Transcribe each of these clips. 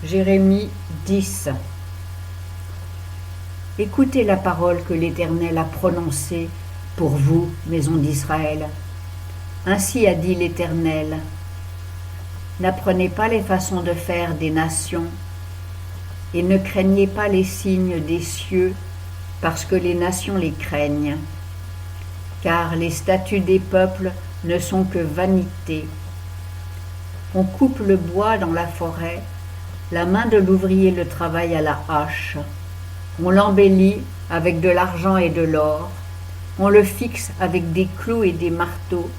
Jérémie 10. Écoutez la parole que l'Éternel a prononcée pour vous, maison d'Israël. Ainsi a dit l'Éternel. N'apprenez pas les façons de faire des nations, et ne craignez pas les signes des cieux, parce que les nations les craignent. Car les statuts des peuples ne sont que vanité. On coupe le bois dans la forêt, la main de l'ouvrier le travaille à la hache. On l'embellit avec de l'argent et de l'or, on le fixe avec des clous et des marteaux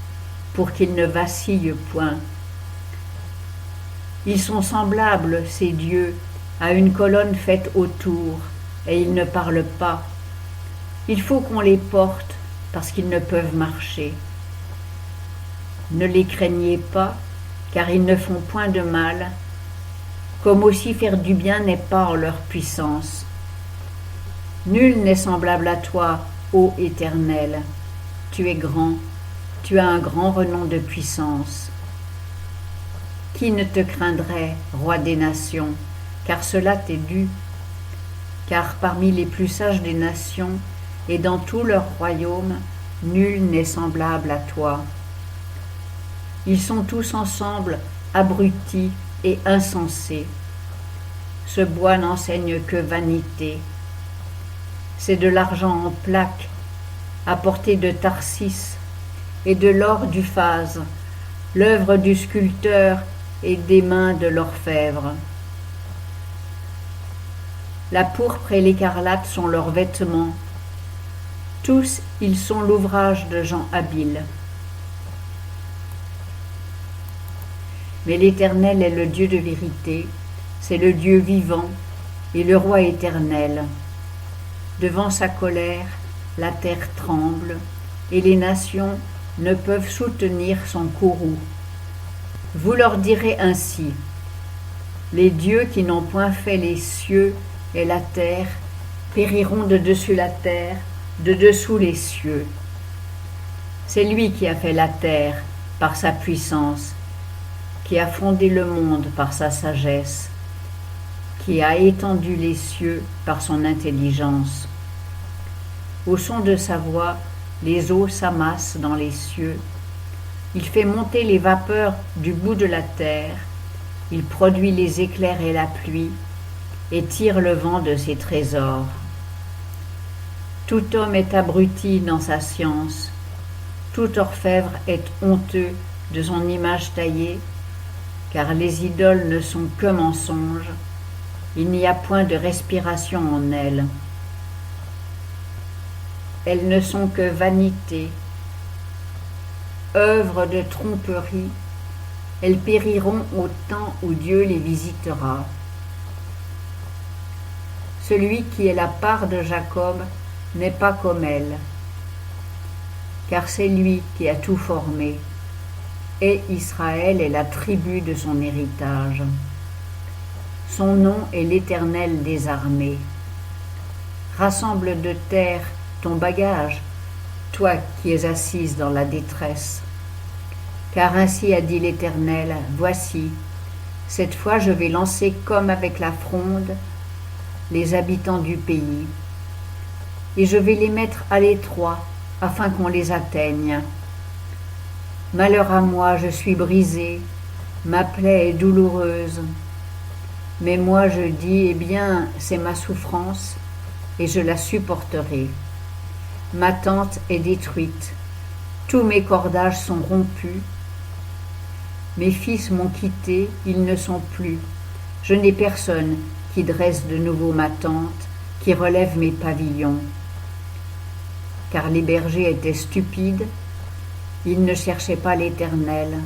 pour qu'il ne vacille point. Ils sont semblables, ces dieux, à une colonne faite autour, et ils ne parlent pas. Il faut qu'on les porte parce qu'ils ne peuvent marcher. Ne les craignez pas, car ils ne font point de mal, comme aussi faire du bien n'est pas en leur puissance. Nul n'est semblable à toi, ô Éternel. Tu es grand, tu as un grand renom de puissance. Qui ne te craindrait, roi des nations, car cela t'est dû? Car parmi les plus sages des nations, et dans tout leur royaume, nul n'est semblable à toi. Ils sont tous ensemble abrutis et insensés. Ce bois n'enseigne que vanité. C'est de l'argent en plaques, apporté de Tarsis, et de l'or d'Uphaz, l'œuvre du sculpteur et des mains de l'orfèvre. La pourpre et l'écarlate sont leurs vêtements. Tous, ils sont l'ouvrage de gens habiles. Mais l'Éternel est le Dieu de vérité, c'est le Dieu vivant et le roi éternel. Devant sa colère, la terre tremble, et les nations ne peuvent soutenir son courroux. Vous leur direz ainsi, les dieux qui n'ont point fait les cieux et la terre périront de dessus la terre, de dessous les cieux. C'est lui qui a fait la terre par sa puissance, qui a fondé le monde par sa sagesse, qui a étendu les cieux par son intelligence. Au son de sa voix, les eaux s'amassent dans les cieux. Il fait monter les vapeurs du bout de la terre. Il produit les éclairs et la pluie, et tire le vent de ses trésors. Tout homme est abruti dans sa science. Tout orfèvre est honteux de son image taillée, car les idoles ne sont que mensonges. Il n'y a point de respiration en elles. Elles ne sont que vanité, œuvre de tromperie. Elles périront au temps où Dieu les visitera. Celui qui est la part de Jacob n'est pas comme elle, car c'est lui qui a tout formé, et Israël est la tribu de son héritage. Son nom est l'Éternel des armées. Rassemble de terre ton bagage, toi qui es assise dans la détresse. Car ainsi a dit l'Éternel, voici, cette fois je vais lancer comme avec la fronde les habitants du pays, et je vais les mettre à l'étroit afin qu'on les atteigne. Malheur à moi, je suis brisé, ma plaie est douloureuse. Mais moi je dis, eh bien, c'est ma souffrance, et je la supporterai. Ma tente est détruite, tous mes cordages sont rompus. Mes fils m'ont quitté, ils ne sont plus. Je n'ai personne qui dresse de nouveau ma tente, qui relève mes pavillons. Car les bergers étaient stupides, ils ne cherchaient pas l'Éternel.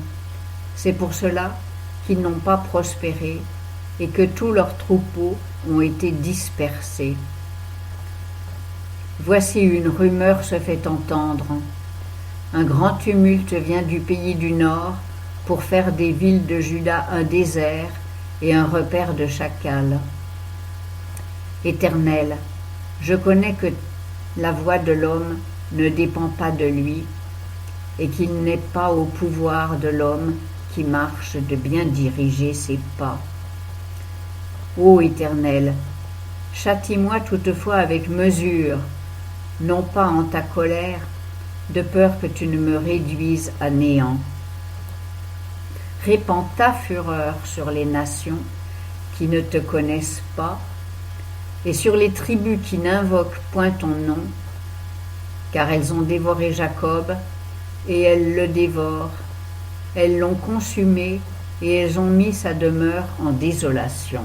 C'est pour cela qu'ils n'ont pas prospéré et que tous leurs troupeaux ont été dispersés. Voici une rumeur se fait entendre. Un grand tumulte vient du pays du nord pour faire des villes de Juda un désert et un repère de chacals. Éternel, je connais que la voix de l'homme ne dépend pas de lui, et qu'il n'est pas au pouvoir de l'homme qui marche de bien diriger ses pas. Ô Éternel, châtie-moi toutefois avec mesure, non pas en ta colère, de peur que tu ne me réduises à néant. Répands ta fureur sur les nations qui ne te connaissent pas, et sur les tribus qui n'invoquent point ton nom, car elles ont dévoré Jacob, et elles le dévorent. Elles l'ont consumé, et elles ont mis sa demeure en désolation.